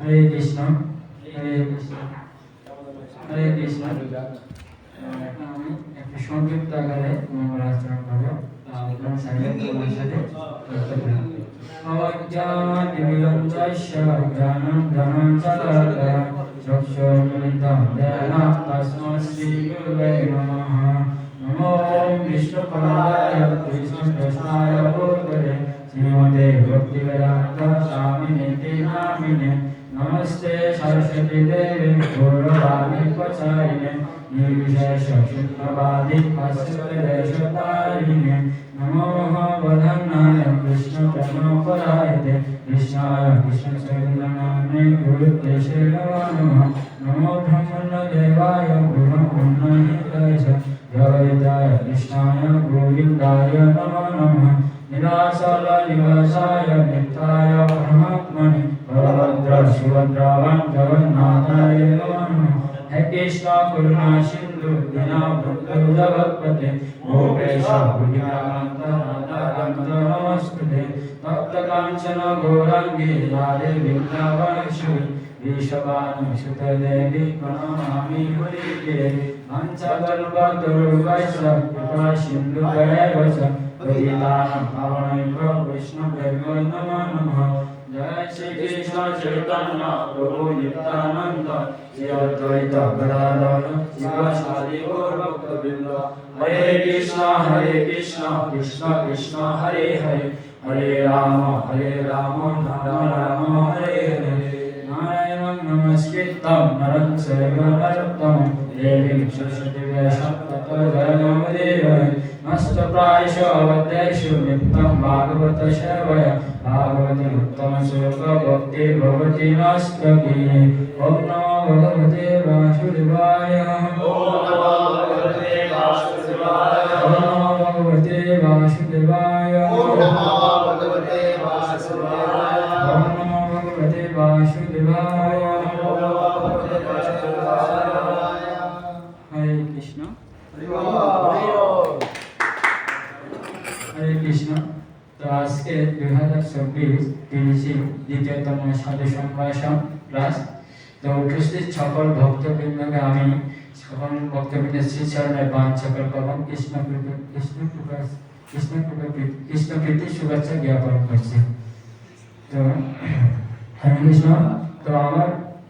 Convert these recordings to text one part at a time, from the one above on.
হরে কৃষ্ণ হরে কৃষ্ণ হরে কৃষ্ণ। আমি একটু সংক্ষিপ্ত আকারে মঙ্গল আচরণ করবো। আপনার সাথে জ্ঞানম জ্ঞানম চলতা চক্ষুর্মিলিতং জ্ঞান তস্मै শ্রী গুরুবে নমঃ। নমো বিষ্ণুপদায় কৃষ্ণকৃষ্ণায় ভূতলে শ্রীমতে ভক্তিবেদান্ত স্বামিনেতি নামিনে। নমস্তে সরস্বতী দেবী গৌরবাণী প্রচারিণে নির্বিশেষ শূন্যবাদী পাশ্চাত্যদেশতারিণে। নমো মহাবধান্নায় কৃষ্ণ প্রেমপরায়তে কৃষ্ণায় কৃষ্ণচৈতন্যনামে গুরুদেশে নমো নমঃ। নমো ব্রহ্মণ্যদেবায় ব্রহ্মণ্যহিতায় জয় জয় কৃষ্ণায় গোবিন্দায় নমো নমঃ। নিরাসল নিবাসায় নিত্যায় পরমাত্মনে বলভদ্র সুভদ্রাবান জগন্নাথায় নমো নমঃ। হে কৃষ্ণ করুণা সিন্ধু দীনবন্ধু জগৎপতে গোপেশ গোপিকাকান্ত রাধাকান্ত নমস্তুতে। তপ্ত কাঞ্চন গৌরাঙ্গী রাধে বৃন্দাবনেশ্বরী বৃষভানুসুতে দেবী প্রণমামি হরিপ্রিয়ে। পঞ্চকল্পতরুভ্যশ্চ কৃপা সিন্ধুভ্যেব চ পতিতানাং পাবনেভ্যো বৈষ্ণবেভ্যো নমো নমঃ। জয় শ্রী কৃষ্ণ চৈতন্য প্রভু নিত্যানন্দ শ্রী অদ্বৈত গদাধর শিবাসাদি গৌর ভক্তবৃন্দ। হরে কৃষ্ণ কৃষ্ণ কৃষ্ণ হরে হরে হরে রাম রাম রাম হরে হরে নারায়ণং নমস্কৃত্যং নরং চৈব নরোত্তমং দেবীং সরস্বতীং ব্যাসং ততো জয়মুদীরয়ে নষ্টপ্রায়শো অবদ্যেষু নিত্যং ভাগবত সেবয়া ভাগবতী উত্তম শ্লোক ভক্তি ভগবতী নস্তকি ওম নমো ভগবতে বাসুদেবায় ওম নমো ভগবতে বাসুদেবায় ওম নমো ভগবতে বাসুদেবায় ওম নমো ভগবতে বাসুদেবায় ওম নমো ভগবতে বাসুদেবায় ওম নমো ভগবতে বাসুদেবায় হরে কৃষ্ণ হরে কৃষ্ণ। তো আজকে 2024 তিরিশে দ্বিতীয়তম সাধু সম্ভাষণ ক্লাস। তো উপস্থিত সকল ভক্তবৃন্দকে আমি সকল ভক্তবৃন্দের শ্রীচরণের বাঞ্ছাকর পাবন কৃষ্ণ প্রীতি শুভেচ্ছা জ্ঞাপন করছি। তো হরে কৃষ্ণ। তো আমার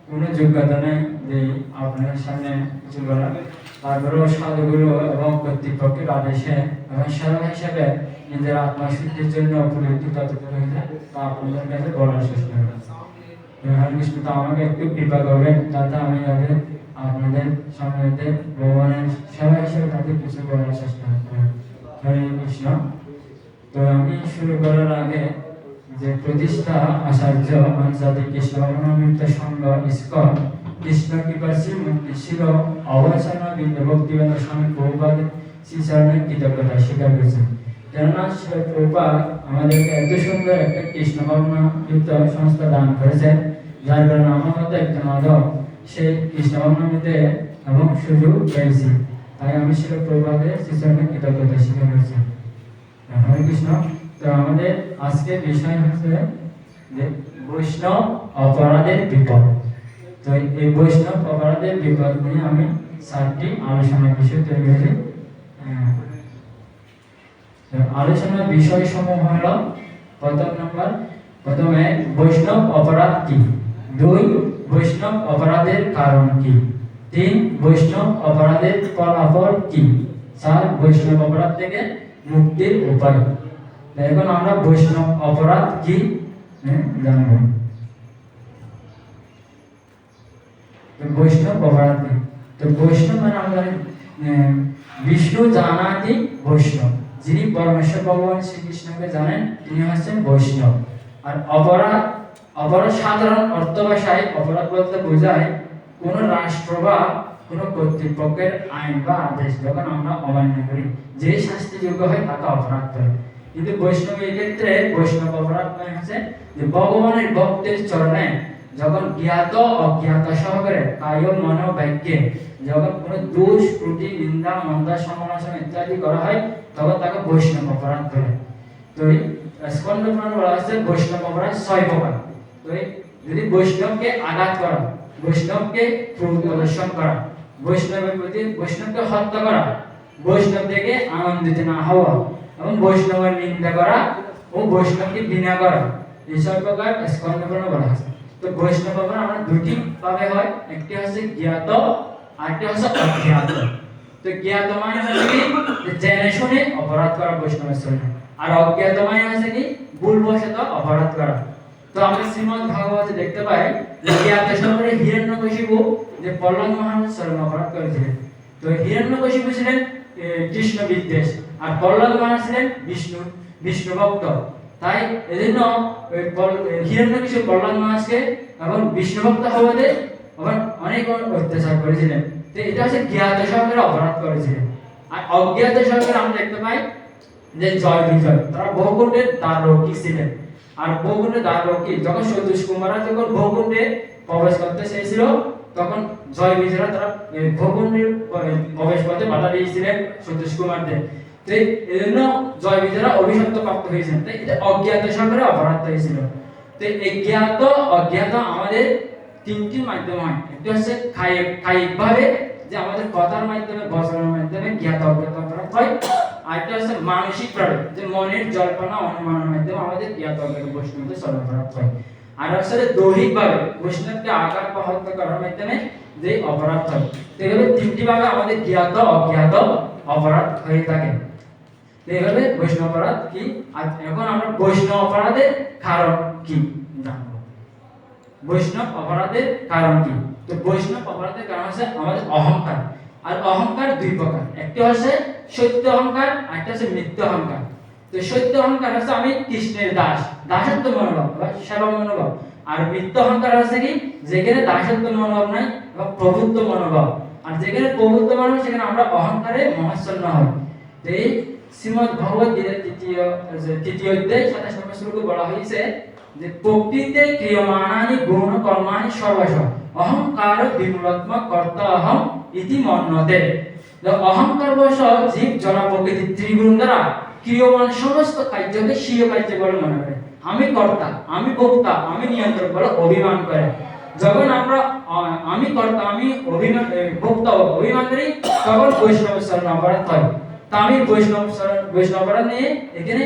কোনো যোগ্যতা নেই যে আপনাদের সামনে কিছু বলার, তারপরেও সাধুগুরু এবং কর্তৃপক্ষের আদেশে এবং সেবা হিসাবে নিজের আত্মশুদ্ধির জন্য উপলব্ধি ততটা হয়েছে তা আপনাদের কাছে বলার চেষ্টা করি। হরে কৃষ্ণ। তো আমাকে একটু কৃপা করবেন যাতে আমি আপনাদের সামনে ভগবানের সেবা হিসেবে তাদের কিছু বলার চেষ্টা করি। হরে কৃষ্ণ। তো আমি শুরু করার আগে যে প্রতিষ্ঠা আচার্য আন্তর্জাতিক কৃষ্ণ অনুমিত সংঘ ইস্কন কৃষ্ণ কৃপার শ্রীমূর্তি ছিল অবসান বিন্দু ভক্তিবেন্দ্র স্বামী প্রভুপাদ শ্রীচরণের কৃতজ্ঞতা স্বীকার করেছেন। কেননা প্রভুপাদ আমাদেরকে এত সুন্দর একটা কৃষ্ণ ভাবনা যুক্ত সংস্থা দান করেছেন, যার কারণে আমার মতো একজন মাধব সেই কৃষ্ণ ভাবনা নিতে এবং সুযোগ পেয়েছি। তাই আমি ছিল প্রভুপাদের শ্রীচরণের কৃতজ্ঞতা স্বীকার করেছি। হরে কৃষ্ণ। তো আমাদের আজকের বিষয় হচ্ছে যে বৈষ্ণব অপরাধের বিপদ। তো এই বৈষ্ণব অপরাধের বিপদ নিয়ে আমি 7টি আলোচনার বিষয় তৈরি করেছি। আলোচনার বিষয় সমূহ হলো প্রথমে বৈষ্ণব অপরাধ কি, 2 বৈষ্ণব অপরাধের কারণ কি, 3 বৈষ্ণব অপরাধের ফলাফল কি, 4 বৈষ্ণব অপরাধ থেকে মুক্তির উপায়। এখন আমরা বৈষ্ণব অপরাধ কি জানব। বৈষ্ণব অপরাধ কি? তো বৈষ্ণব মানে আমরা বিষ্ণু জানাতি বৈষ্ণব, যিনি পরমেশ্বর ভগবান শ্রীকৃষ্ণকে জানেন তিনি হচ্ছেন বৈষ্ণব। আর অপরাধ সাধারণ অর্থ ভাষায় অপরাধ বলতে বোঝায় কোন রাষ্ট্র বা কোন কর্তৃপক্ষের আইন বা আদেশ যখন আমরা অমান্য করি, যে শাস্তিযোগ্য হয় তাকে অপরাধ করে। কিন্তু বৈষ্ণব এই ক্ষেত্রে বৈষ্ণব অপরাধ মানে হচ্ছে যে ভগবানের ভক্তের চরণে যখন জ্ঞাত অজ্ঞাত সহকারে কায় মন বাক্যে যখন কোনো দোষ ত্রুটি নিন্দা মন্দা সমালোচনা ইত্যাদি করা হয় তখন তাকে বৈষ্ণব অপরাধ করে। তো স্কন্দ পুরাণে বলা হয়েছে বৈষ্ণব অপরাধ 6 প্রকার। তো যদি বৈষ্ণবকে আঘাত করা, বৈষ্ণবকে ক্রোধ প্রদর্শন করা, বৈষ্ণবের প্রতি বৈষ্ণবকে হত্যা করা, বৈষ্ণব থেকে আনন্দিত না হওয়া এবং বৈষ্ণবের নিন্দা করা ও বৈষ্ণবকে ঘৃণা করা, এই 6 প্রকার স্কন্দ পুরাণে বলা হয়েছে। তো বৈষ্ণব অপরাধ আমরা দুটি ভাবে হয়, একটি হচ্ছে জ্ঞাত আর একটি হচ্ছে অজ্ঞাত। তো জ্ঞাত মানে হচ্ছে কি জেনে শুনে অপরাধ করা বৈষ্ণবের চরণে, আর অজ্ঞাত মানে হচ্ছে কি ভুলবশত অপরাধ করা। তো আমরা শ্রীমদ্ ভাগবতে দেখতে পাই যে জ্ঞাত সহকারে হিরণ্যকশিপু যে প্রহ্লাদ মহারাজ চরণ অপরাধ করেছিলেন। তো হিরণ্যকশিপু ছিলেন কৃষ্ণ বিদ্বেষ আর প্রহ্লাদ মহারাজ ছিলেন বিষ্ণু ভক্ত। তাই এজন্য হিরণ্যকশিপু প্রহ্লাদ মহারাজকে এবং বিষ্ণু ভক্ত হওয়াতে অনেক অত্যাচার করেছিলেন। তো এটা হচ্ছে জ্ঞাত সহকারে অপরাধ করেছিলেন। আর অজ্ঞাত সহকারে আমরা দেখতে পাই যে জয় বিজয়, তারা বহুকুণ্ডের দ্বাররক্ষী ছিলেন। আর বহুকুণ্ডের দ্বাররক্ষী যখন সতীশ কুমাররা যখন বহুকুণ্ডে প্রবেশ করতে চেয়েছিল তখন জয় বিজয়রা তারা বহুকুণ্ডের প্রবেশ পথে বাধা দিয়েছিলেন সতীশ কুমারদের। তো এজন্য জয় বিজয়রা অভিশপ্ত প্রাপ্ত হয়েছেন। তাই এটা অজ্ঞাত সহকারে অপরাধ হয়েছিল। তো এই জ্ঞাত অজ্ঞাত আমাদের 3টি মাধ্যম হয়। একটা হচ্ছে কায়িক ভাবে যে আমাদের কথার মাধ্যমে বচনের মাধ্যমে জ্ঞাত অজ্ঞাত অপরাধ হয়, আর একটা হচ্ছে মানসিক ভাবে যে মনের জল্পনা অনুমানের মাধ্যমে আমাদের জ্ঞাত অজ্ঞাত বৈষ্ণবদের চরণ অপরাধ হয়, আর হচ্ছে দৈহিক ভাবে বৈষ্ণবকে আঘাত বা হত্যা করার মাধ্যমে যে অপরাধ হয়। তো এভাবে 3টি ভাবে আমাদের জ্ঞাত অজ্ঞাত অপরাধ হয়ে থাকে। এইভাবে বৈষ্ণব অপরাধ কি, আর এখন আমরা বৈষ্ণব অপরাধের কারণ কি জানবো। বৈষ্ণব অপরাধের কারণ কি? তো বৈষ্ণব অপরাধের কারণ হচ্ছে আমাদের অহংকার। আর অহংকার দুই প্রকার, একটি হচ্ছে সত্য অহংকার, আর একটা হচ্ছে মিথ্যা অহংকার। তো সত্য অহংকার হচ্ছে আমি কৃষ্ণের দাস, দাসত্ব মনোভাব বা সেবা মনোভাব। আর মিথ্যা অহংকার হচ্ছে কি, যেখানে দাসত্ব মনোভাব নাই এবং প্রভুত্ব মনোভাব। আর যেখানে প্রভুত্ব মনোভাব সেখানে আমরা অহংকারে মহাচ্ছন্ন হই। তো এই শ্রীমদ্ ভগবত গীতার তৃতীয় অধ্যায় 27 নম্বর শ্লোকে বলা হয়েছে যে প্রকৃতিতে ক্রিয়মাণানি গুণ কর্মাণি সর্বশ অহংকার বিমূলাত্মক কর্তা অহং ইতি মন্যতে। অহংকার বশ জীব জড় প্রকৃতির ত্রিগুণ দ্বারা ক্রিয়মান সমস্ত কার্যকে স্বীয় কার্য বলে মনে করে। আমি কর্তা, আমি ভোক্তা, আমি নিয়ন্ত্রক বলে অভিমান করে। যখন আমরা আমি কর্তা, আমি অভিমান ভোক্তা অভিমান করি, তখন বৈষ্ণব শরণ অপরাধ হয়। তা আমি বৈষ্ণব অপরাধ নিয়ে এখানে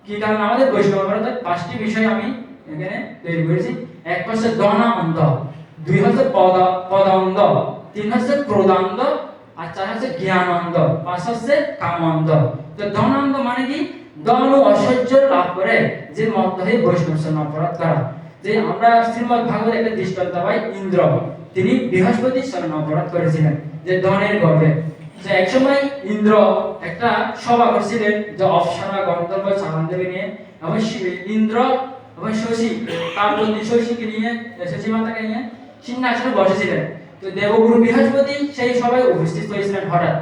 কি কারণ আমাদের বৈষ্ণব অপরাধের 5টি বিষয় আমি এখানে তৈরি করেছি। এক হচ্ছে দনা অন্ধ, দুই হচ্ছে পদান্ধ, তিন হচ্ছে ক্রোধান্ধ, আর চার হচ্ছে জ্ঞান অন্ধ, পাঁচ হচ্ছে কাম অন্ধ। তো দনান্ধ মানে কি, দন ও অসহ্য লাভ করে যে মত হয়ে বৈষ্ণব শরণ অপরাধ করা। যে আমরা শ্রীমদ্ ভাগবত একটা দৃষ্টান্ত পাই, ইন্দ্র তিনি বৃহস্পতি শরণ অপরাধ করেছিলেন যে ধনের গর্বে। যে একসময় ইন্দ্র একটা সভা করছিলেন যে অপ্সরা গন্ধর্ব চারণদেবী নিয়ে, এবং ইন্দ্র এবং শশী তার পত্নী শশীকে নিয়ে, শশী মাতাকে নিয়ে সিংহাসনে বসেছিলেন। তো দেবগুরু বৃহস্পতি সেই সভায় উপস্থিত হয়েছিলেন হঠাৎ।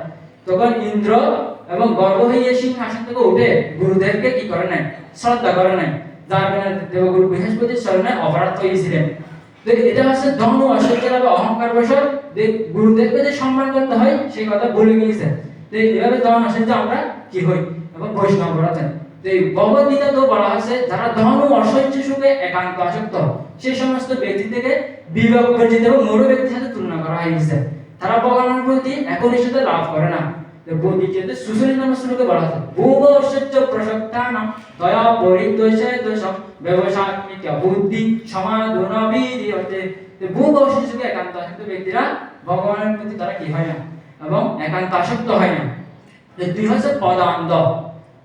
তখন ইন্দ্র এবং গর্ব হয়ে সিংহাসন থেকে উঠে গুরুদেবকে কি করে নাই, শ্রদ্ধা করে নাই, যার কারণে দেবগুরু বৃহস্পতির চরণে অপরাধ হয়েছিলেন। তো এটা হচ্ছে ধন অসহ্য বা অহংকার বশত গুরুদেবকে যে সম্মান করতে হয় সেই কথা ভুলে গিয়েছে। তো এইভাবে ধন অসহ্য আমরা কি হই এবং বৈষ্ণব অপরাধ হয়। তো এই ভগবদ গীতা তো বলা হয়েছে যারা ধন ও অসহ্য সুখে একান্ত আসক্ত সেই সমস্ত ব্যক্তি থেকে বিবেক বর্জিত এবং মূঢ় ব্যক্তির সাথে তুলনা করা হয়েছে। তারা ভগবানের প্রতি একনিষ্ঠতা লাভ করে না। গীতাতে সুশ্রী নম্বর শ্লোকে বলা আছে ভোগ অসহ্য প্রসক্তানাম দয়া পরিতোষে দোষম ব্যবসায়িক বুদ্ধি সমাধান বিধিয়তে। ভোগ অসহ্য সুখে একান্ত আসক্ত ব্যক্তিরা ভগবানের প্রতি তারা কি হয় না এবং একান্ত আসক্ত হয় না। দুই হচ্ছে পদান্ধ,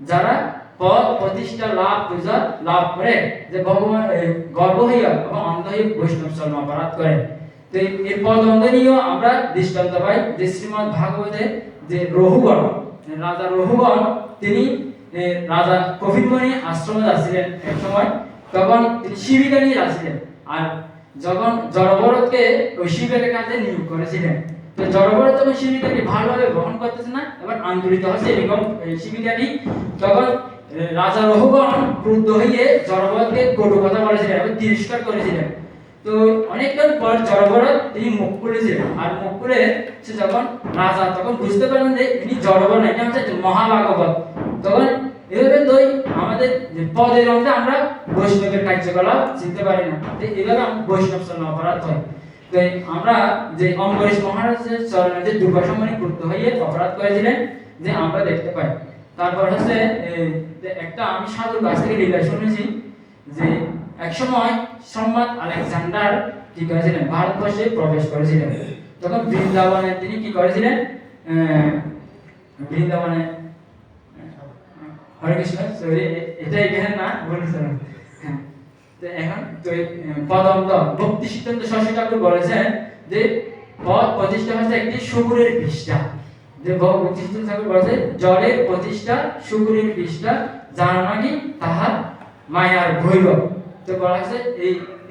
যারা পদ প্রতিষ্ঠা লাভ পূজা লাভ করে যে ভগবান গর্ব হইয়া এবং অন্ধ হয়ে বৈষ্ণব শরণ অপরাধ করে। তো এই পদ অন্ধ নিয়েও আমরা দৃষ্টান্ত পাই যে শ্রীমদ্ ভাগবতে যে রঘুগণ, রাজা রঘুগণ তিনি রাজা কপিলমুনি আশ্রমে যাচ্ছিলেন এক সময়, তখন তিনি শিবিকা নিয়ে যাচ্ছিলেন। আর যখন জড়ভরতকে ওই শিবিকার কাজে নিয়োগ করেছিলেন, তো জড়ভরত যখন শিবিকাটি ভালোভাবে গ্রহণ করতেছে না, এবার আন্দোলিত হচ্ছে এরকম শিবিকাটি, তখন রাজা রঘুগণ ক্রুদ্ধ হয়ে জড়ভরতকে কটু কথা বলেছিলেন এবং তিরস্কার করেছিলেন। তো অনেকক্ষণ পর জড়ভরত তিনি মুখ খুলেছিলেন, আর মুখ খুলে সে যখন রাজা তখন বুঝতে পারলেন যে ইনি জড়ভরত না, এটা হচ্ছে মহাভাগবত। তখন এভাবে তো আমাদের পদের মধ্যে আমরা বৈষ্ণবের কার্যকলাপ চিনতে পারি না, এইভাবে বৈষ্ণব শরণ অপরাধ হয়। তো আমরা যে অম্বরীশ মহারাজের চরণে যে দুর্বাসমণি ক্রুদ্ধ হয়ে অপরাধ করেছিলেন যে আমরা দেখতে পাই। তারপর হচ্ছে একটা আমি সাধুর কাছ থেকে লীলা শুনেছি যে একসময় সম্রাট আলেকজান্ডার কি করেছিলেন, ভারতবর্ষে প্রবেশ করেছিলেন। তখন বৃন্দাবনে তিনি কি করেছিলেন, বৃন্দাবনে হরে কৃষ্ণ, সরি এটা এখানে না বলেছিলেন। তো এখন তো পদন্ত ভক্তি সিদ্ধান্ত শশী ঠাকুর বলেছেন যে পদ প্রতিষ্ঠা হচ্ছে একটি শুকুরের বিষ্ঠা। যে ভক্তি সিদ্ধান্ত ঠাকুর বলেছে জলের প্রতিষ্ঠা শুকুরের বিষ্ঠা, যার নাকি তাহার মায়ার ভৈরব। তো বলা হচ্ছে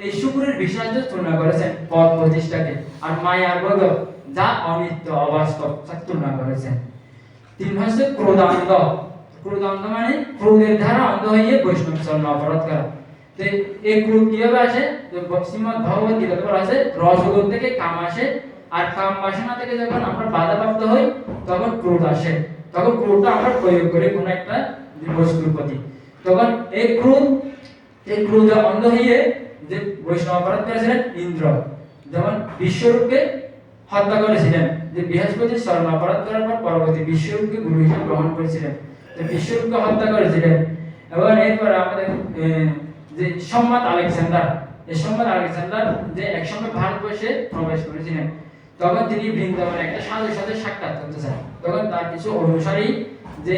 এই শুকুরের বিশ্বাস তুলনা করেছেন পদ প্রতিষ্ঠাকে, আর মায়ার ভৈরব যা অনিত্য অবাস্তব তুলনা করেছেন। তিন হচ্ছে ক্রোধান্ধ। ক্রোধান্ধ মানে ক্রোধের দ্বারা অন্ধ হয়ে বৈষ্ণব শরণ অপরাধ করা। তো এই ক্রোধ কিভাবে আসে, শ্রীমদ্ ভগবত গীতাতে বলা আছে রজোগুণ থেকে কাম আসে, আর কাম বাসনা থেকে যখন আমরা বাধাপ্রাপ্ত হই তখন ক্রোধ আসে। তখন ক্রোধটা আমরা প্রয়োগ করি কোন একটা বস্তুর প্রতি। তখন এই ক্রোধে অন্ধ হয়ে যে বৈষ্ণব অপরাধ করেছিলেন ইন্দ্র, যেমন বিশ্বরূপকে হত্যা করেছিলেন, যে বৃহস্পতির শরণ অপরাধ করার পর পরবর্তী বিশ্বরূপকে গুরু হিসেবে গ্রহণ করেছিলেন, তো বিশ্বরূপকে হত্যা করেছিলেন। এবং এরপর আমাদের যে সম্রাট আলেকজান্ডার, এই সম্রাট আলেকজান্ডার যে একসময় ভারতবর্ষে প্রবেশ করেছিলেন, তখন তিনি বৃন্দাবনে একটা সাধুর সাথে সাক্ষাৎ করতে চান। তখন তার কিছু অনুসারী যে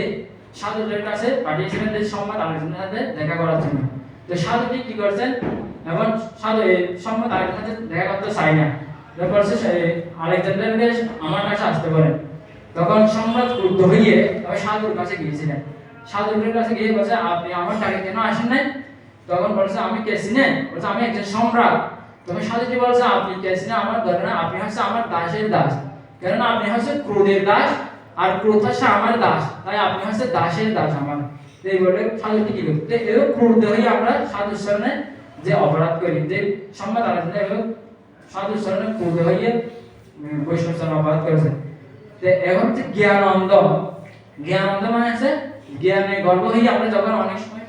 সাধুদের কাছে পাঠিয়েছিলেন যে সম্রাট আলেকজান্ডারের সাথে দেখা করার জন্য। তো সাধুটি কি করছেন, এবং সাধু সম্রাট আলেকজান্ডারের সাথে দেখা করতে চাই না, বলছে আলেকজান্ডারকে আমার কাছে আসতে বলেন। তখন সম্রাট ক্রুদ্ধ হয়ে সাধুর কাছে গিয়েছিলেন। সাধুর কাছে গিয়ে বলছে আপনি আমার ডাকে কেন আসেন নাই? তখন বলছে আমি কে চিনেন? বলছে আমি একজন সম্রাট। তখন সাধুটি বলছে আপনি কে চিনেন আমার দরকার না, আপনি হচ্ছে আমার দাসের দাস, কেননা আপনি হচ্ছে ক্রোধের দাস আর ক্রোধ হচ্ছে আমার দাস, তাই আপনি হচ্ছে দাসের দাস আমার। এই বলে সাধুটি কি করতে এও ক্রুদ্ধ হয়ে আমরা সাধুর সামনে যে অপরাধ করি, যে সম্রাট আলেকজান্ডার এবং সাধুর সামনে ক্রুদ্ধ হয়ে বৈষ্ণব সামনে অপরাধ করেছে। তো এখন যে জ্ঞানানন্দ, জ্ঞানানন্দ মানে আছে জ্ঞানে গর্ব হয়ে আমরা যখন অনেক সময়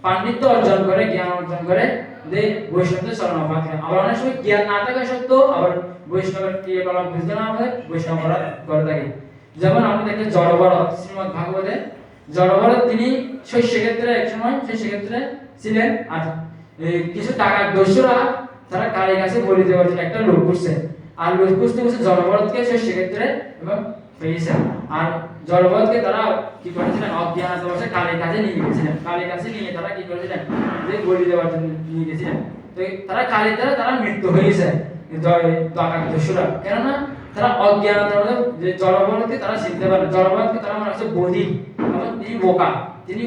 পাণ্ডিত্য অর্জন করে, জ্ঞান অর্জন করে, যে বৈষ্ণবদের শরণ অপরাধ করে। আবার অনেক সময় জ্ঞান না থাকা সত্ত্বেও আবার বৈষ্ণবের ক্রিয়াকলাপ বুঝতে না হবে বৈষ্ণব অপরাধ করে থাকে। যেমন আমরা দেখি জড়ভরত শ্রীমদ্ ভাগবতে, জড়ভরত তিনি শস্যক্ষেত্রে এক সময় শস্যক্ষেত্রে ছিলেন, আর কিছু টাকার দস্যুরা তারা কারীর কাছে বলি দেওয়ার জন্য একটা লোক করছে, আর লোক খুঁজতে খুঁজতে জড়ভরতকে শস্যক্ষেত্রে এবং পেয়েছে। আর জড়ভরতকে তারা কি করেছিলেন, অজ্ঞাতবাসে কালীর কাছে নিয়ে গেছিলেন। কালীর কাছে নিয়ে তারা কি করেছিলেন, যে বলি দেওয়ার জন্য নিয়ে গেছিলেন। তো তারা কালীর দ্বারা তারা মৃত্যু হয়েছে টাকার দস্যুরা, কেননা তারা অজ্ঞানতা, যে জড়ভরতকে তারা চিনতে পারে। জড়ভরতকে তারা মনে হচ্ছে বধির এবং তিনি বোকা, তিনি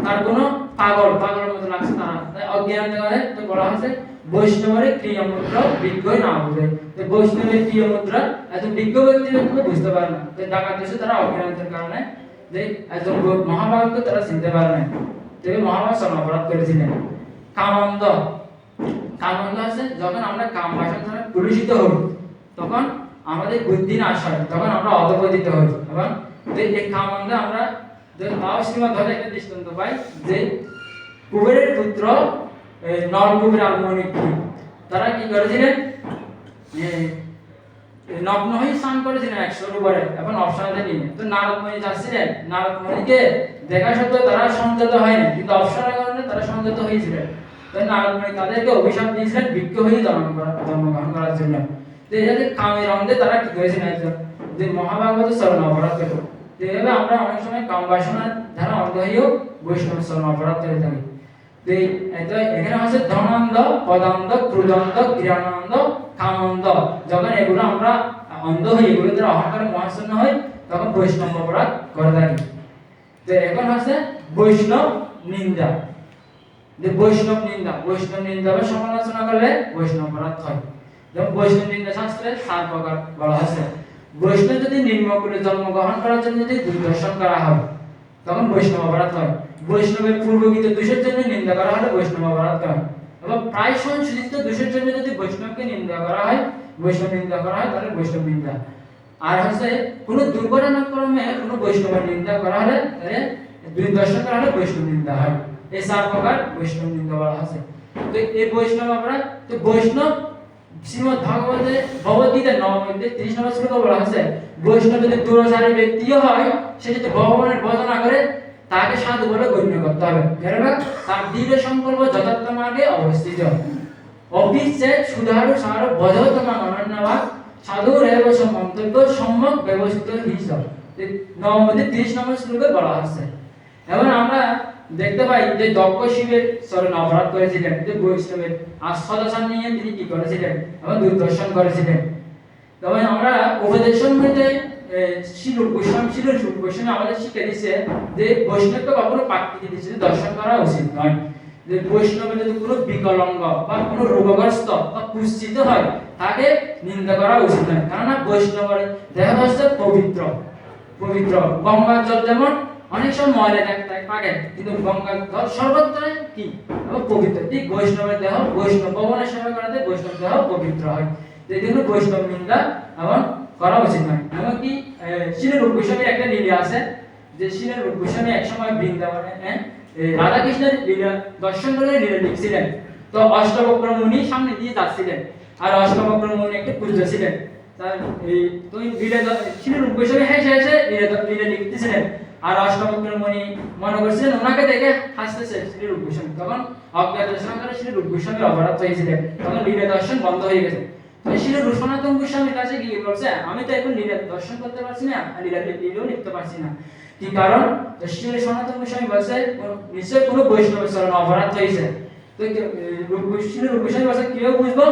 তার কোনো পাগলের মতো লাগছে তারা, তাই অজ্ঞানতা তো বলা হয়েছে বৈষ্ণবের ক্রিয়া মুদ্রা বিজ্ঞ না বুঝে। তো বৈষ্ণবের ক্রিয়া মুদ্রা এত বিজ্ঞ ব্যক্তি বুঝতে পারে না, যে ডাকাত দেশে তারা অজ্ঞানতার কারণে যে একজন মহাভারতকে তারা চিনতে পারে না, তবে মহাভারত শরণ অপরাধ করেছিলেন। কামানন্দ, কামানন্দ আছে যখন আমরা কাম বাসনা দ্বারা কলুষিত হই তখন আমাদের বুদ্ধি নাশ হয়, তখন আমরা অধঃপতিত হই। এবং এই কামানন্দ আমরা তাও শ্রীমদ্ ভাগবতে একটা দৃষ্টান্ত পাই, যে কুবেরের পুত্র নরকুবের আর মণিপুর তারা কি করেছিলেন, নগ্ন হয়ে স্নান করেছিলেন এক সরোবরে এবং অপ্সরাদের নিয়ে। তো নারদমণি যাচ্ছিলেন, নারদমণিকে দেখা সত্ত্বেও তারা সংযত হয়নি, কিন্তু অপ্সরার কারণে তারা সংযত হয়েছিলেন। তো নারদমণি তাদেরকে অভিশাপ দিয়েছিলেন ভিক্ষু হয়ে জন্মগ্রহণ করার জন্য। তো এই যে কামের অন্ধে তারা কি করেছিলেন, একজন যে মহাভাগবত শরণ অপরাধ করে। তো এইভাবে আমরা অনেক সময় কাম বাসনার দ্বারা অন্ধ হয়েও বৈষ্ণব শরণ অপরাধ করে থাকি। এখানে হচ্ছে ধনানন্দ, পদানন্দ, ক্রোধানন্দ, জ্ঞানানন্দ, কামানন্দ। যখন এগুলো আমরা অন্ধ হই, এগুলো দ্বারা অহংকারে মহাশূন্য হই, তখন বৈষ্ণব অপরাধ করে থাকি। তো এখন হচ্ছে বৈষ্ণব নিন্দা, যে বৈষ্ণব নিন্দা বা সমালোচনা করলে বৈষ্ণব অপরাধ হয়। যেমন বৈষ্ণব নিন্দা শাস্ত্রে 7 প্রকার বলা হয়েছে। বৈষ্ণব যদি নিম্নকুলে জন্মগ্রহণ করার জন্য যদি দুর্দর্শন করা হয় তখন বৈষ্ণব অপরাধ হয়। বৈষ্ণবের পূর্বকৃত দোষের জন্য নিন্দা করা হলে বৈষ্ণব অপরাধ হয়। এবং প্রায় সংশোধিত দোষের জন্য যদি বৈষ্ণবকে নিন্দা করা হয়, বৈষ্ণব নিন্দা করা হয়, তাহলে বৈষ্ণব নিন্দা। আর হচ্ছে কোনো দুর্ঘটনাক্রমে কোনো বৈষ্ণবের নিন্দা করা হলে, তাহলে দুর্দর্শন করা হলে বৈষ্ণব নিন্দা হয়। এই 4 প্রকার বৈষ্ণব নিন্দা বলা আছে। তো এই বৈষ্ণব অপরাধ, তো বৈষ্ণব শ্রীমদ্ ভাগবতে ভগবদ্গীতা 9 অধ্যায় 30 নম্বর শ্লোকে বলা আছে, বৈষ্ণব যদি দুরাচারী ব্যক্তিও হয়, সে যদি ভগবানের ভজন না করে তাকে সাধু বলে গণ্য করতে হবে, কেননা তার দৃঢ় সংকল্প যথার্থ মার্গে অবস্থিত। অপিচ্ছেদ সুধারু সার বধতমা অনন্যবাদ সাধুর এব মন্তব্য সম্যক ব্যবস্থিত হিসাব। 9 অধ্যায় 30 নম্বর শ্লোকে বলা আছে। এবং আমরা দেখতে পাই যে দক্ষ শিবের শরণ অপরাধ করেছিলেন, যে বৈষ্ণবের আস্বাদন নিয়ে তিনি কি করেছিলেন এবং দুর্দর্শন করেছিলেন। তবে আমরা উপদেশন হইতে শিলুর গোস্বামী আমাদের শিক্ষা দিচ্ছে যে বৈষ্ণবকে কখনো প্রাকৃতিক দৃষ্টিতে দর্শন করা উচিত নয়। যে বৈষ্ণবের যদি কোনো বিকলাঙ্গ বা কোনো রোগগ্রস্ত বা কুৎসিত হয় তাকে নিন্দা করা উচিত নয়, কেননা বৈষ্ণবের দেহ হচ্ছে পবিত্র। গঙ্গার জল যেমন অনেক সময় ময়লা থাকে, কিন্তু গঙ্গার জল সর্বত্র কি পবিত্র। ঠিক বৈষ্ণবের দেহ, বৈষ্ণব ভগবানের সেবা করাতে বৈষ্ণব দেহ পবিত্র হয়। এই জন্য বৈষ্ণব নিন্দা এবং করা উচিত নয়। এমনকি শ্রীরূপ গোস্বামীর একটা লীলা আছে, যে শ্রীরূপ গোস্বামী এক সময় বৃন্দাবনে রাধা কৃষ্ণের লীলা দর্শন করে লীলা লিখছিলেন। তো অষ্টবক্র মুনি সামনে দিয়ে যাচ্ছিলেন, আর অষ্টবক্র মুনি একটা পূজ্য ছিলেন। তার তো শ্রীরূপ গোস্বামী হেসে লীলা লিখতেছিলেন, আর অষ্টবক্র মুনি মনে করছিলেন ওনাকে দেখে হাসতেছে শ্রীরূপ গোস্বামী। তখন অজ্ঞাত দর্শন করে শ্রীরূপ গোস্বামীর অপরাধ হয়েছিলেন, তখন লীলা দর্শন বন্ধ হয়ে গেছে। শ্রীরূপ সনাতন গোস্বামীর কাছে গিয়ে বলছে আমি তো এখন লীলা দর্শন করতে পারছি না, লীলাও লিখতে পারছি না। কি কারণ? তো শ্রী সনাতন গোস্বামী বলছে নিশ্চয় কোনো বৈষ্ণবের চরণ অপরাধ হয়েছে। তো শ্রী রূপ গোস্বামী বলছে কিভাবে বুঝবো?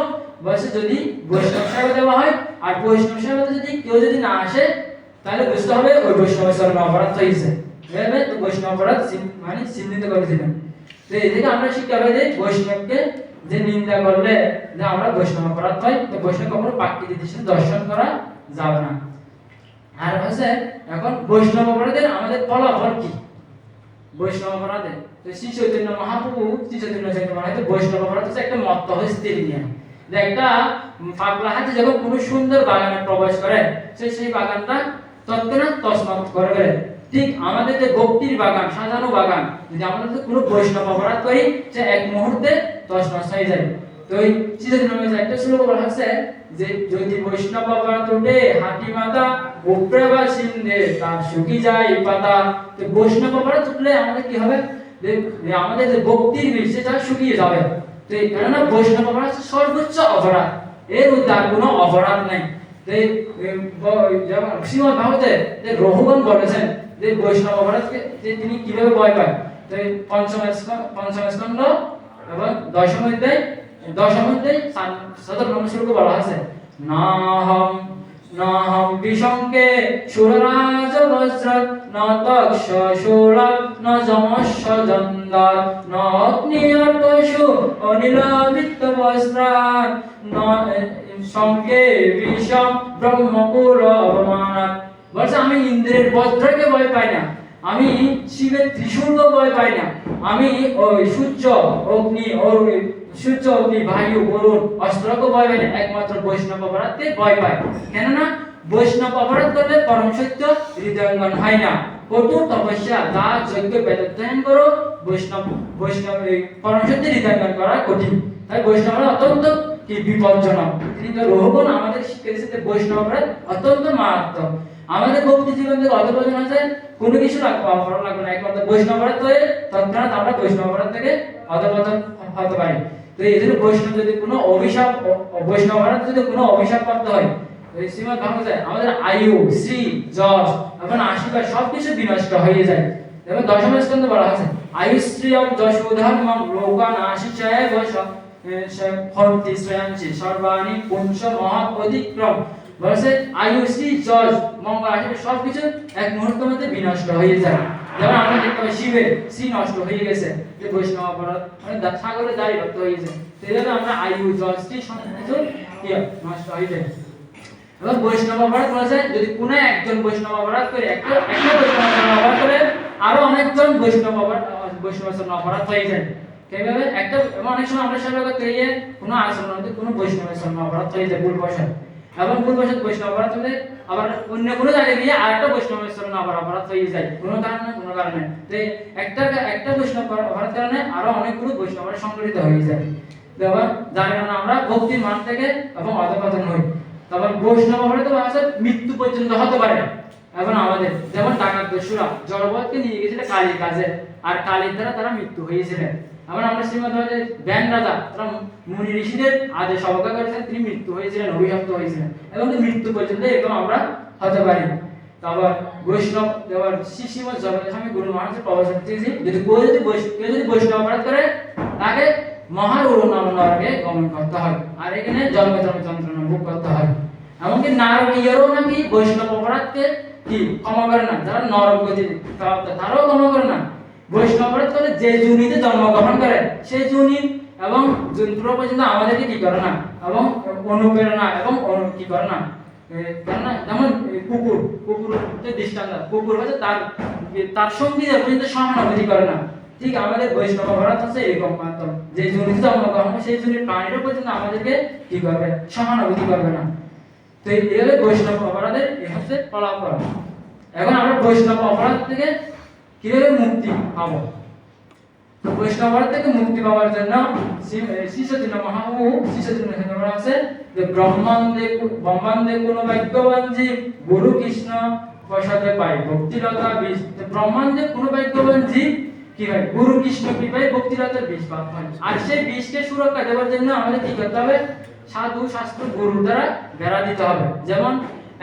বলছে যদি বৈষ্ণব সেবা দেওয়া হয় আর বৈষ্ণব সেবাতে যদি কেউ যদি না আসে তাহলে বুঝতে হবে ওই বৈষ্ণবের চরণ অপরাধ হয়েছে। এভাবে তো বৈষ্ণব অপরাধ মানে চিহ্নিত করেছিলেন। তো এই থেকে আমরা শিক্ষা পাই যে বৈষ্ণবকে যে নিন্দা করলে যে আমরা বৈষ্ণব অপরাধ পাই, তো বৈষ্ণব কখনো প্রাকৃতিক দৃষ্টি দর্শন করা যাবে না। আর হচ্ছে এখন বৈষ্ণব অপরাধের আমাদের ফলাফল কি? বৈষ্ণব অপরাধে তো শ্রী চৈতন্য মহাপ্রভু শ্রী চৈতন্য চৈতন্য বৈষ্ণব অপরাধ হচ্ছে একটা মত্ত হস্তির নিয়ে, যে একটা পাগলা হাতি যখন কোনো সুন্দর বাগানে প্রবেশ করে সেই বাগানটা তৎক্ষণাৎ তছনছ করে ফেলে। ঠিক আমাদের যে ভক্তির বাগান, সাজানো বাগান, যদি আমরা কোনো বৈষ্ণব অপরাধ করি সে এক মুহূর্তে তছনছ হয়ে যায়। তো ওই শ্রীচৈতন্য একটা শ্লোক বলা হচ্ছে যে যদি বৈষ্ণব অপরাধ উঠে হাতি মাতা উপরে বা সিন্ধে তার শুকি যায় পাতা। তো বৈষ্ণব অপরাধ উঠলে আমাদের কি হবে? যে আমাদের যে ভক্তির বীজ সেটা শুকিয়ে যাবে। তো এই কারণে বৈষ্ণব অপরাধ সর্বোচ্চ অপরাধ, এর উদ্ধার কোনো অপরাধ নাই। যেমন শ্রীমদ্ ভাগবতে যে রঘুগণ বলেছেন যে বৈষ্ণব অপরাধকে যে তিনি কিভাবে ভয় পায়। তো পঞ্চম স্কন্ধ এবং দশম অধ্যায় 17 নম্বর শ্লোকে বলা আছে নাহম বিশঙ্কে সুররাজ বজ্রৎ ন তক্ষ শূলক ন যমস্য জন্দার ন অগ্নিয়র্কশু অনিলবিত্ত বস্ত্রাৎ ন শঙ্কে বিষম ব্রহ্মপুর অবমানাৎ। বলছে আমি ইন্দ্রের বজ্রকে ভয় পাই না, আমি শিবের ত্রিশূলকে ভয় পাই না, আমি ওই সূর্য অগ্নি বায়ু বরুণ অস্ত্রকে ভয় পাই না, একমাত্র বৈষ্ণব অপরাধকে ভয় পাই। কেননা বৈষ্ণব অপরাধ করলে পরম সত্য হৃদয়ঙ্গন হয় না। কঠোর তপস্যা দান যজ্ঞ বেদাধ্যয়ন করো, বৈষ্ণব পরম সত্য হৃদয়ঙ্গন করা কঠিন। তাই বৈষ্ণব অত্যন্ত কি বিপজ্জনক। তিনি তো রঘুগণ আমাদের শিক্ষা দিয়েছে বৈষ্ণব অপরাধ অত্যন্ত মারাত্মক। আমাদের ভক্তি জীবন থেকে অধপতন আছে কোনো কিছু অপরাধ লাগবে না, একমাত্র বৈষ্ণব অপরাধ হয়ে তৎক্ষণাৎ আমরা বৈষ্ণব অপরাধ থেকে অধপতন হতে পারি। তো এই জন্য বৈষ্ণব যদি কোনো অভিশাপ, বৈষ্ণব অপরাধ যদি কোনো অভিশাপ প্রাপ্ত হয়, এই শ্রীমদ্ ভাগবতে আমাদের আয়ু শ্রী যশ এবং আশীর্বাদ সবকিছু বিনষ্ট হয়ে যায়। যেমন দশম স্কন্ধে বলা আছে আয়ুশ্রিয়ম যশোধর্মম লোকান আশিচায় বশ হন্তি শ্রেয়াঞ্চি সর্বাণি পুঞ্চ মহৎ অতিক্রম। বলছে আয়ুশ্রী যশ মঙ্গল আশীর্বাদ সবকিছু এক মুহূর্তের মধ্যে বিনষ্ট হয়ে যায়। যেমন আমরা দেখতে পাই শিবের শ্রী নষ্ট হয়ে গেছে, যে বৈষ্ণব অপরাধ মানে সাগরে দাঁড়িয়ে ভক্ত হয়ে গেছে। সেই জন্য আমরা আয়ু যশ শ্রী সবকিছু নষ্ট হয়ে যায়। এবং বৈষ্ণব অপরাধ বলেছে যদি কোনো একজন বৈষ্ণব অপরাধ করে একটা বৈষ্ণব অপরাধ করে আরো অনেকজন বৈষ্ণব অপরাধ হয়ে যায়। কিভাবে? একটা অনেক সময় আমরা সেবা করতে গিয়ে কোনো আচরণে কোনো বৈষ্ণবের জন্য অপরাধ হয়ে যায় ভুলবশত, এবং ভুলবশত বৈষ্ণব অপরাধ হলে আবার অন্য কোনো জায়গায় গিয়ে আরেকটা বৈষ্ণবের জন্য আবার অপরাধ হয়ে যায় কোনো কারণে। তো একটা বৈষ্ণব অপরাধ কারণে আরো অনেকগুলো বৈষ্ণব সংগঠিত হয়ে যায়। যার কারণে আমরা ভক্তির মান থেকে এবং অধপতন হই। তারপর বৈষ্ণব অপরাধ আছে মৃত্যু পর্যন্ত হতে পারে। এখন আমাদের যেমন ডাকাত দস্যুরা জড়বৎকে নিয়ে গেছিল কালীর কাছে, আর কালীর দ্বারা তারা মৃত্যু হয়েছিলেন। এখন আমরা শ্রীমদ্ ব্যান রাজা তারা মুনি ঋষিদের আদেশ অবজ্ঞা করেছেন, তিনি মৃত্যু হয়েছিলেন, অভিশপ্ত হয়েছিলেন, এবং মৃত্যু পর্যন্ত এরকম আমরা হতে পারি। তারপর বৈষ্ণব শ্রীমদ্ জগন্নাথ স্বামী গুরু মহারাজ প্রবচন দিয়েছি যদি কেউ যদি বৈষ্ণব অপরাধ করে তাকে মহারূঢ় নরকে গমন করতে হয়, আর এখানে জন্ম যন্ত্রণা ভোগ করতে হয়। এমনকি নারকীয়রও নাকি বৈষ্ণব অপরাধকে কি ক্ষমা করে না, যারা নরক গতি তারাও ক্ষমা করে না। বৈষ্ণব অপরাধ করে যে যোনিতে জন্মগ্রহণ করে সেই যোনি এবং যন্ত্র পর্যন্ত আমাদেরকে কি করে না, এবং অনুপ্রেরণা এবং কি করে না। যেমন কুকুরের দৃষ্টান্ত, কুকুর হচ্ছে তার সঙ্গী পর্যন্ত সহানুভূতি করে না। ঠিক আমাদের বৈষ্ণব অপরাধ হচ্ছে এরকম মাত্র, যে যোনিতে জন্মগ্রহণ সেই যোনির প্রাণীরা পর্যন্ত আমাদেরকে কি করবে, সহানুভূতি করবে না। তো এইভাবে বৈষ্ণব অপরাধের এই হচ্ছে ফলাফল। এখন আমরা বৈষ্ণব অপরাধ থেকে কিভাবে মুক্তি পাবো? তো বৈষ্ণব অপরাধ থেকে মুক্তি পাওয়ার জন্য শ্রী চৈতন্য মহাপ্রভু আছে যে ব্রহ্মাণ্ডে কোনো ভাগ্যবান জীব গুরু কৃষ্ণ প্রসাদে পায় ভক্তিলতা বীজ। ব্রহ্মাণ্ডে কোনো ভাগ্যবান জীব কি হয়, গুরু কৃষ্ণ কৃপায় ভক্তিলতার বীজ প্রাপ্ত হয়। আর সেই বীজকে সুরক্ষা দেওয়ার জন্য আমাদের কি করতে হবে? সাধু শাস্ত্র গুরু দ্বারা বেড়া দিতে হবে। যেমন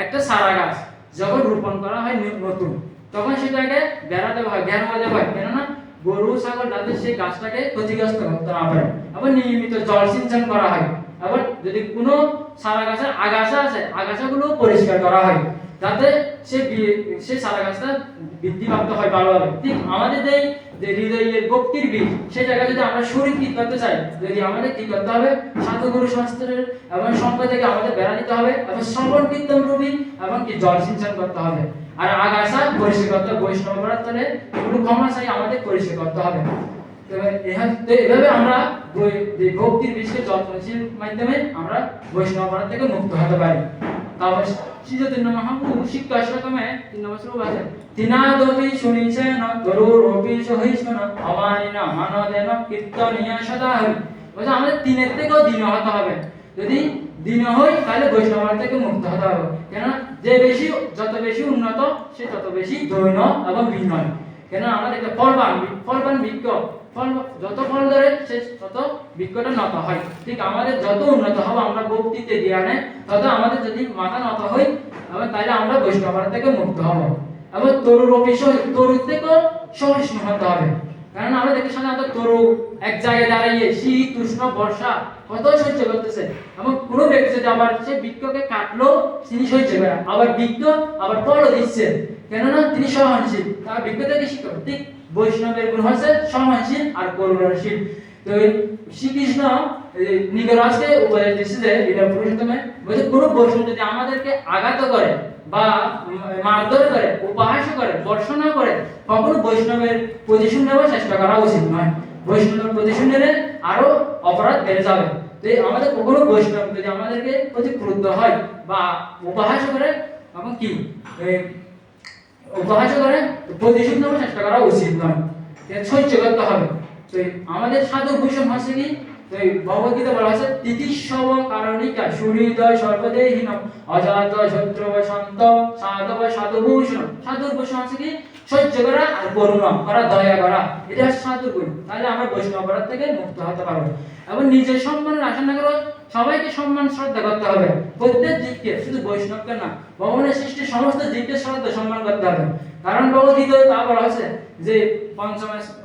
একটা চারা গাছ যখন রোপণ করা হয় নতুন, তখন সেটাকে বেড়া দেওয়া হয়, ঘেরা দেওয়া হয়, কেননা গরু ছাগল যাতে সেই গাছটাকে ক্ষতিগ্রস্ত করতে না পারে। আবার নিয়মিত জল সিঞ্চন করা হয়। আবার যদি কোনো চারা গাছের আগাছা আছে, আগাছাগুলো পরিষ্কার করা হয়, যাতে সেই চারা গাছটা বৃদ্ধিপ্রাপ্ত হয় ভালোভাবে। ঠিক আমাদের যে হৃদয়ের ভক্তির বীজ, সেই জায়গায় যদি আমরা সুরক্ষিত করতে চাই, যদি আমাদের কি করতে হবে, সাধুগুরু শাস্ত্রের এবং সম্পদ থেকে আমাদের বেড়া দিতে হবে, এবং শ্রবণ কীর্তন রূপী এবং কি জল সিঞ্চন করতে হবে। আর আগাছা পরিষ্কার করতে হবে, বৈষ্ণব প্রার্থনে এগুলো ক্ষমা চাই আমাদের পরিষ্কার করতে হবে। তো এভাবে আমরা ভক্তির বীজকে যত্নশীল মাধ্যমে আমরা বৈষ্ণব প্রার্থনা থেকে মুক্ত হতে পারি। তারপর শ্রীচৈতন্য মহাপ্রভু শিক্ষা আশ্রমে 3 নম্বর শ্লোক আছে, তিনাদপি শুনিছেন তরুরপি সহিষ্ণুন অমানিনা মানদেন কীর্তনীয় সদা হরি। বলছে আমাদের তিনের থেকেও দিন হতে হবে। যদি দিন হই তাহলে বৈষ্ণব থেকে মুক্ত হতে হবে। কেন যত বেশি উন্নত সে তত বেশি দৈন এবং বিনয়। কেন আমাদের একটা ফলবান বৃক্ষ, যত ফল ধরে সে তত বৃক্ষটা নত হয়। ঠিক আমাদের যত উন্নত হবে আমরা ভক্তিতে জ্ঞানে, তত আমাদের যদি মাথা নত হই এবং তাহলে আমরা বৈষ্ণব থেকে মুক্ত হব। এবং তরুর থেকেও সহিষ্ণু হতে হবে। কারণ আমরা দেখতে সাধারণত তরু এক জায়গায় দাঁড়িয়ে শীত উষ্ণ বর্ষা কত সহ্য করতেছে, এবং কোনো ব্যক্তি যদি আবার সে বৃক্ষকে কাটলো তিনি সহ্য করে, আবার বৃক্ষ আবার ফলও দিচ্ছে, কেননা তিনি সহনশীল, তার বৃক্ষ থেকে শিক্ষা। ঠিক বৈষ্ণবের গুণ হচ্ছে সহনশীল আর করুণাশীল। তো শ্রীকৃষ্ণ নিকরাজকে উপদেশ দিচ্ছে যে লীলা পুরুষোত্তমে বলছে কোনো বৈষ্ণব যদি আমাদেরকে আঘাত করে বা মারধর করে, উপহাস করে, বর্ষণা করে, কখনো বৈষ্ণবের পজিশন নেওয়ার চেষ্টা করা উচিত নয়। বৈষ্ণবের পজিশন নিলে আরো অপরাধ বেড়ে যাবে। তো আমাদের কখনো বৈষ্ণব যদি আমাদেরকে প্রতি ক্রুদ্ধ হয় বা উপহাস করে এবং কি উপহাস করে, পজিশন নেওয়ার চেষ্টা করা উচিত নয়, সহ্য করতে হবে। তো আমাদের সাধু ভূষণ হচ্ছে কি, ভগবদ্গীতা বলা আছে, তিতিস্বব কারণিকা সুহৃদয় সর্বদেহীন অজাত শত্রু শান্ত সাধব সাধুভূষণ। সাধুর ভূষণ হচ্ছে কি সহ্য করা আর করুণা করা, দয়া করা, এটা হচ্ছে সাধুর গুণ। তাহলে আমরা বৈষ্ণব অপরাধ থেকে মুক্ত হতে পারবো। এবং নিজের সম্মানের আশা না করে সবাইকে সম্মান শ্রদ্ধা করতে হবে, প্রত্যেক জীবকে, শুধু বৈষ্ণবকে না, ভগবানের সৃষ্টি সমস্ত জীবকে শ্রদ্ধা সম্মান করতে হবে। কারণ ভগবদ্গীতায় তা বলা হয়েছে যে ৫ম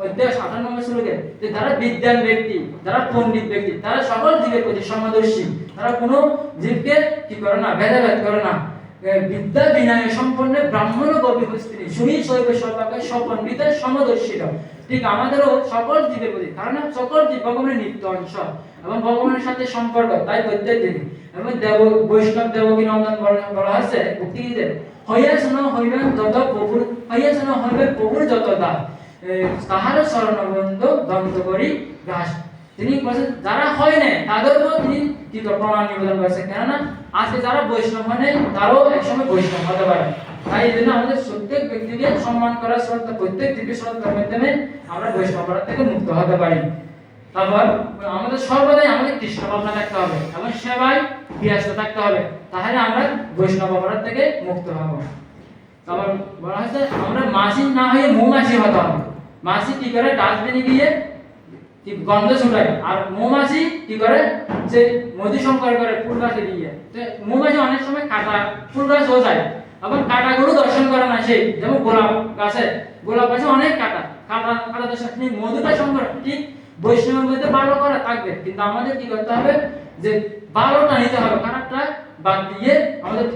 অধ্যায় ৫৮ নম্বর শ্লোকে, যে যারা বিদ্বান ব্যক্তি, যারা পণ্ডিত ব্যক্তি, তারা সকল জীবের প্রতি সমদর্শী, তারা কোনো জীবকে কি করে না, ভেদাভেদ করে না। বিদ্যা বিনয় সম্পন্ন ব্রাহ্মণ গভী স্ত্রী শুনি শৈব সর্বাকে সপণ্ডিত সমদর্শীরা। ঠিক আমাদেরও সকল জীবের প্রতি, কারণ সকল জীব ভগবানের নিত্য অংশ এবং ভগবানের সাথে সম্পর্ক, তাই প্রত্যেক দিন। এবং বৈষ্ণব দেবকী নন্দন বলা হচ্ছে ভক্তিগীতে, হইয়াশন হইবেন যত প্রভুর, হইয়াশন হইবেন প্রভুর যত দাস, তাহার শরণবন্ধ দন্ত করি ঘাস। তিনি বলছেন যারা হয় না তাদেরও তিনি কি প্রমাণ নিবেদন করেছেন, কেননা আজকে যারা বৈষ্ণব হয় তারাও একসময় বৈষ্ণব হতে পারে। তাই এই জন্য আমাদের প্রত্যেক ব্যক্তিকে সম্মান করা, শ্রদ্ধা, প্রত্যেক দিকে শ্রদ্ধার মাধ্যমে আমরা বৈষ্ণব থেকে মুক্ত হতে পারি। তারপর আমাদের সর্বদাই আমাদের কৃষ্ণ ভাবনা থাকতে হবে এবং সেবায় ব্যস্ত থাকতে হবে, তাহলে আমরা বৈষ্ণব অপরাধ থেকে মুক্ত হব। তারপর বলা হচ্ছে আমরা মাছি না হয়ে মৌমাছি হতে হবে। মাছি কি করে, ডাস্টবিনে গিয়ে গন্ধ ছুটায়, আর মৌমাছি কি করে, যে মধু সংগ্রহ করে ফুল গাছে দিয়ে। তো মৌমাছি অনেক সময় কাটা ফুল গাছ হয়ে যায়, এবং কাটাগুলো দর্শন করে না। সেই যেমন গোলাপ গাছে অনেক কাটা দর্শন, মধুটা সংগ্রহ। ঠিক বৈষ্ণবের মধ্যে ভালো করা থাকবে, কিন্তু আমাদের কি করতে হবে, যে ভালোটা নিতে হবে, খারাপটা বাদ দিয়ে আমাদের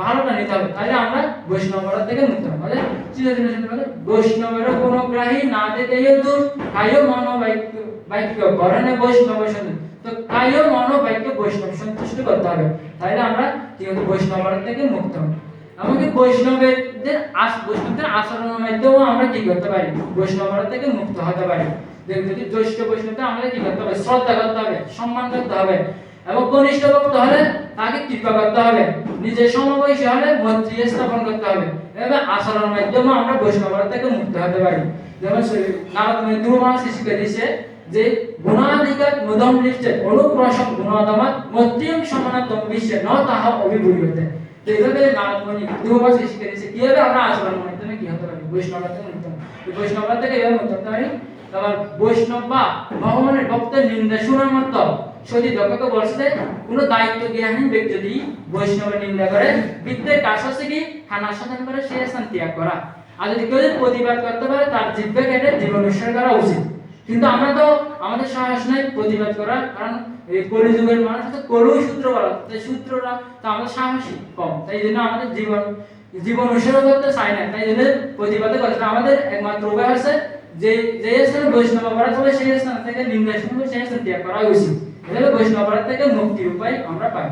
ভালোটা নিতে হবে, তাহলে আমরা বৈষ্ণব অপরাধ থেকে মুক্ত হব। আমাদের বৈষ্ণবের গুণগ্রাহী না দেখেও দূর, কায় মন বাক্য করণে বৈষ্ণব সন্তুষ্ট। তো কায় মন বাক্য বৈষ্ণব সন্তুষ্ট করতে হবে, তাহলে আমরা কি হবে, বৈষ্ণব অপরাধ থেকে মুক্ত হব। এমনকি বৈষ্ণবদের আচরণের মাধ্যমেও আমরা কি করতে পারি, বৈষ্ণব অপরাধ থেকে মুক্ত হতে পারি। যদি জ্যৈষ্ঠ বৈষ্ণবকে আমাদের কি করতে হবে, শ্রদ্ধা করতে হবে, সম্মান করতে হবে, এবং কনিষ্ঠ ভক্ত হলে তাকে কৃপা করতে হবে, নিজের সমবয়সী হলে মৈত্রী স্থাপন করতে হবে। এভাবে আচরণের মাধ্যমে আমরা বৈষ্ণব থেকে মুক্ত হতে পারি। যেমন নারদ মুনি ধ্রুব মহর্ষি শিক্ষা দিয়েছে যে গুণাধিকার মুদম লিপ্তে অনুপ্রসম গুণাদমাত মৈত্রীম সমানাতম বিশ্বে ন তাহা অভিভূয়তে। তো এইভাবে নারদ মুনি ধ্রুব মহর্ষি শিক্ষা দিয়েছে কিভাবে আমরা আচরণের মাধ্যমে কি হতে পারি, বৈষ্ণব থেকে মুক্ত হতে পারি। বৈষ্ণব থেকে এভাবে মুক্ত হতে পারি। তারপর বৈষ্ণব বা ভগবানের ভক্তের নিন্দা শোনার মতো সতী দক্ষকে বলছে, কোনো দায়িত্ব জ্ঞানহীন ব্যক্তি যদি বৈষ্ণবের নিন্দা করে, বৃত্তের কাজ হচ্ছে কি খানা সাধন করে সে স্থান ত্যাগ করা। আর যদি কেউ প্রতিবাদ করতে পারে তার জিহ্বা কেটে জীবন উৎসর্গ করা উচিত। কিন্তু আমরা তো আমাদের সাহস নাই প্রতিবাদ করার, কারণ এই কলিযুগের মানুষ তো করুই সূত্র বলা, তাই সূত্ররা তো আমাদের সাহসী কম, তাই জন্য আমাদের জীবন উৎসর্গ করতে চাই না, তাই জন্য প্রতিবাদ করতে আমাদের একমাত্র উপায় আছে যে স্থানে বৈষ্ণব অপরাধ হবে সেই স্থান থেকে নির্দেশন হবে, সেই স্থান ত্যাগ করা উচিত। এভাবে বৈষ্ণব অপরাধ থেকে মুক্তির উপায় আমরা পাই।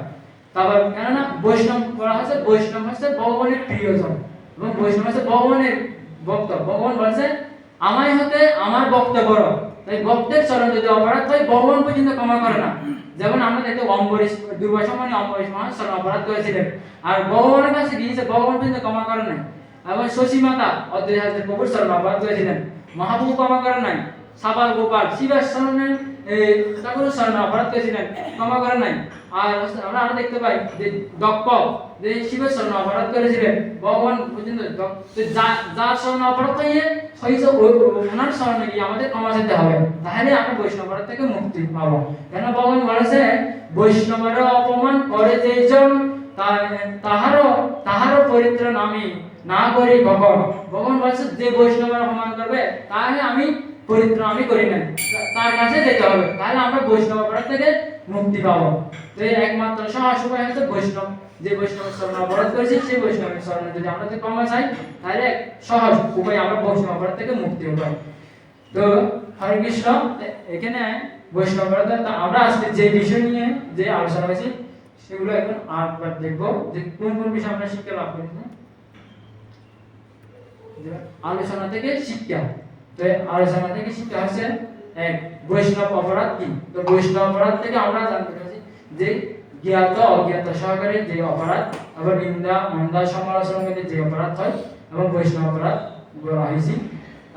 তারপর কেননা বৈষ্ণব বলা হচ্ছে, বৈষ্ণব হচ্ছে ভগবানের প্রিয়জন এবং বৈষ্ণব হচ্ছে ভগবানের ভক্ত। ভগবান বলছে আমায় হতে আমার ভক্ত বড়, তাই ভক্তের চরণ যদি অপরাধ হয় ভগবান পর্যন্ত ক্ষমা করে না। যেমন আমরা দেখতে অম্বরীশ দুর্বাসা মানে অম্বরীশ মহারাজ চরণ অপরাধ করেছিলেন আর ভগবানের কাছে গিয়েছে, ভগবান পর্যন্ত ক্ষমা করে নাই। এবং শশী মাতা অদ্বৈত হাজার প্রভুর চরণ অপরাধ করেছিলেন, মহাপ্রভু ক্ষমা করে নাই। সাবাল গোপাল শিবের চরণে ঠাকুরের চরণে অপরাধ করেছিলেন, ক্ষমা করে নাই। আর আমরা দেখতে পাই যে দক্ষ যে শিবের চরণে অপরাধ করেছিলেন, ভগবান পর্যন্ত যার চরণে অপরাধ হয়েছে ওনার চরণে গিয়ে আমাদের ক্ষমা চাইতে হবে, তাহলে আমরা বৈষ্ণব অপরাধ থেকে মুক্তি পাবো। কেন ভগবান বলেছে বৈষ্ণবের অপমান করে যেজন তাহারও পরিত্রাণ আমি না করি কখন। ভগবান বলছে যে বৈষ্ণবের অপমান করবে তাহলে আমি পরিত্রাণ আমি করি না, তার কাছে যেতে হবে, তাহলে আমরা বৈষ্ণব অপরাধ থেকে মুক্তি পাবো। তো একমাত্র সহজ উপায় হচ্ছে বৈষ্ণব, যে বৈষ্ণবের শরণে অপরাধ করেছি সেই বৈষ্ণবের শরণে যদি আমরা ক্ষমা চাই তাহলে সহজ উপায় আমরা বৈষ্ণব অপরাধ থেকে মুক্তি পাই। তো হরে কৃষ্ণ, এখানে বৈষ্ণব অপরাধ আমরা আজকে যে বিষয় নিয়ে যে আলোচনা করেছি সেগুলো এখন আরেকবার দেখবো যে কোন কোন বিষয় আমরা শিক্ষা লাভ করেছি। আলোচনা থেকে শিক্ষা, তো আলোচনা থেকে শিক্ষা হচ্ছে এক বৈষ্ণব অপরাধ কি। তো বৈষ্ণব অপরাধ থেকে আমরা জানতে পারছি যে জ্ঞাত অজ্ঞাত সহকারে যে অপরাধ, আবার নিন্দা মন্দা সমালোচনা করে যে অপরাধ হয় এবং বৈষ্ণব অপরাধ বলা হয়েছে,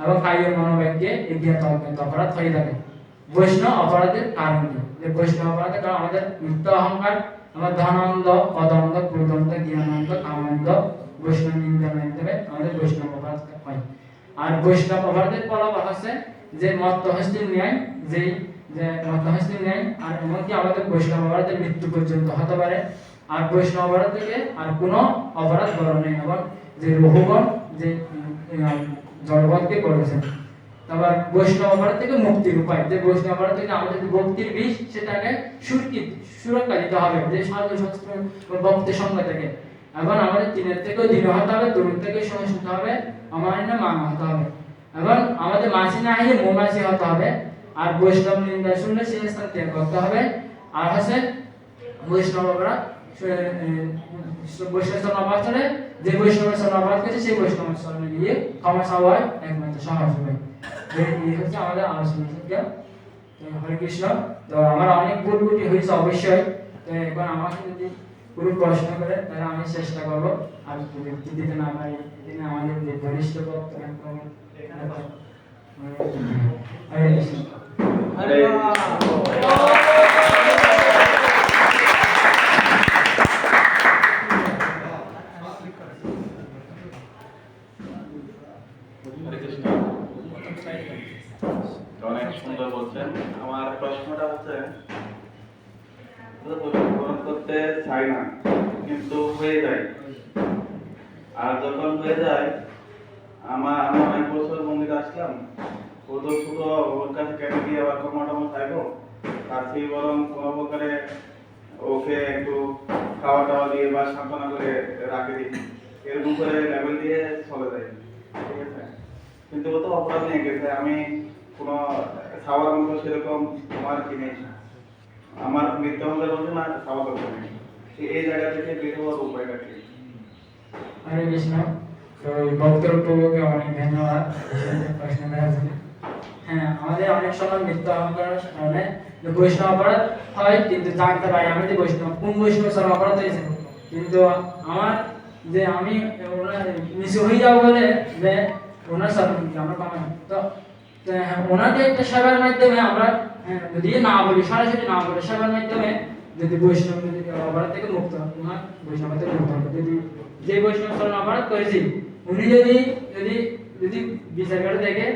এবং কায় মনোবাক্যে এই জ্ঞাত অজ্ঞাত অপরাধ হয়ে থাকে। বৈষ্ণব অপরাধের কারণ কি, যে বৈষ্ণব অপরাধের কারণ আমাদের মিথ্যা অহংকার, আমার ধনানন্দ পদানন্দ ক্রোধানন্দ জ্ঞানানন্দ কামানন্দ বৈষ্ণব নিন্দার মাধ্যমে আমাদের বৈষ্ণব অপরাধ হয়। আর বৈষ্ণব অপরাধের ফলাফল হচ্ছে যে মত্তহস্তির ন্যায়, যে মত্তহস্তির ন্যায়, আর এমনকি আমাদের বৈষ্ণব অপরাধের মৃত্যু পর্যন্ত হতে পারে। আর বৈষ্ণব অপরাধ থেকে আর কোনো অপরাধ বড় নেই, এবং যে রঘুগণ যে জড়বধকে করেছেন। আবার বৈষ্ণব অপরাধ থেকে মুক্তির উপায়, যে বৈষ্ণব অপরাধ থেকে আমাদের ভক্তির বিষ সেটাকে সুরক্ষা দিতে হবে, যে সাধু শাস্ত্র ভক্তি সঙ্গ থেকে। এবং আমাদের দিনের থেকেও দিন হতে হবে, দূর থেকে সহিষ্ণুতা হবে, আমার না মান হতে হবে, এবং আমাদের মাসি না হলে মৌমাসি হতে হবে। আর বৈষ্ণব নিন্দা শুনলে সেই স্থান ত্যাগ করতে হবে। আর হচ্ছে বৈষ্ণব অপরাধ বৈষ্ণব অপরাধ হলে যে বৈষ্ণবের শরণ অপরাধ করেছে সেই বৈষ্ণবের শরণে গিয়ে ক্ষমা চাওয়া একমাত্র সহজ হবে। এই হচ্ছে আমাদের আলোচনা শিক্ষা। হরে কৃষ্ণ। তো আমার অনেক ভুল ত্রুটি হয়েছে অবশ্যই, তো এখন আমাকে যদি পুরো প্রশ্ন করে তাহলে আমি চেষ্টা করবো। আর যদি দিতে না পারি দিনে আমাদের যে বরিষ্ঠ হরে কৃষ্ণ। হরে অনেক সুন্দর বলছেন। আমার প্রশ্নটা হচ্ছে করতে চাই না কিন্তু হয়ে যায়, আর যখন হয়ে যায় আমি অনেক বছর মন্দিরে আসলাম, ও তো ছোট, ওর কাছে কেন গিয়ে আবার ক্ষমাটমা চাইবো, তার সেই বরং কোনো প্রকারে ওকে একটু খাওয়া টাওয়া দিয়ে বা সান্ত্বনা করে রাখে দিই, এরকম করে লেভেল দিয়ে চলে যায়, ঠিক আছে। কিন্তু ও তো অপরাধ নিয়ে গেছে, আমি কোনো খাওয়ার মতো সেরকম আমার কি নেই, আমার মৃত্যু হলে বলছে না খাওয়া করতে নেই, এই জায়গা থেকে বের হওয়ার উপায়টা কি? হরে কৃষ্ণ। তো বক্তব্যকে অনেক ধন্যবাদ প্রশ্ন করার জন্য। হ্যাঁ, আমাদের অনেক সময় মৃত্যু অহংকারের কারণে বৈষ্ণব অপরাধ হয়, কিন্তু জানতে পারি আমি যে বৈষ্ণব কোন বৈষ্ণব সব অপরাধ হয়েছে, কিন্তু আমার যে আমি ওনার নিচু হয়ে যাবো বলে যে ওনার সাথে আমরা কমাই, তো ওনাকে একটা সেবার মাধ্যমে আমরা যদি না বলি, সরাসরি না বলি, সেবার মাধ্যমে যদি বৈষ্ণব যদি অপরাধ থেকে মুক্ত হয়, ওনার বৈষ্ণব থেকে মুক্ত হবে। যদি যে বৈষ্ণব শরণ অপরাধ করেছি উনি যদি যদি যদি বিচার করে দেখে